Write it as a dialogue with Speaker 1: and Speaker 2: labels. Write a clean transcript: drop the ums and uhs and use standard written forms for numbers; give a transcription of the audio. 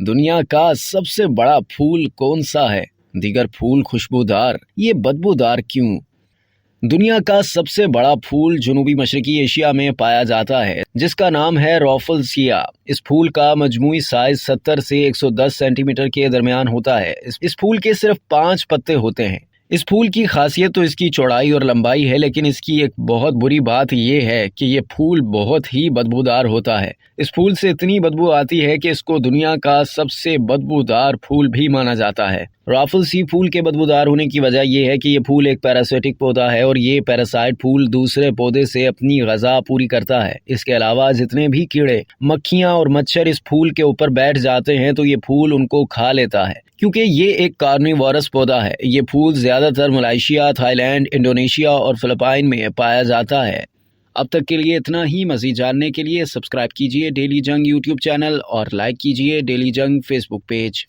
Speaker 1: दुनिया का सबसे बड़ा फूल कौन सा है? दीगर फूल खुशबूदार, ये बदबूदार क्यों? दुनिया का सबसे बड़ा फूल जनूबी मशरकी एशिया में पाया जाता है, जिसका नाम है रॉफलसिया। इस फूल का मजमूई साइज 70 से 110 सेंटीमीटर के दरमियान होता है। इस फूल के सिर्फ 5 पत्ते होते हैं। इस फूल की खासियत तो इसकी चौड़ाई और लंबाई है, लेकिन इसकी एक बहुत बुरी बात यह है कि ये फूल बहुत ही बदबूदार होता है। इस फूल से इतनी बदबू आती है कि इसको दुनिया का सबसे बदबूदार फूल भी माना जाता है। रॉफलसी फूल के बदबूदार होने की वजह यह है कि ये फूल एक पैरासिटिक पौधा है और ये पैरासाइट फूल दूसरे पौधे से अपनी ग़िज़ा पूरी करता है। इसके अलावा जितने भी कीड़े, मक्खियाँ और मच्छर इस फूल के ऊपर बैठ जाते हैं तो ये फूल उनको खा लेता है, क्योंकि ये एक कार्निवोरस पौधा है। ये फूल ज़्यादातर मलेशिया, थाईलैंड, इंडोनेशिया और फिलिपाइन में पाया जाता है। अब तक के लिए इतना ही। मज़ीद जानने के लिए सब्सक्राइब कीजिए डेली जंग यूट्यूब चैनल और लाइक कीजिए डेली जंग फेसबुक पेज।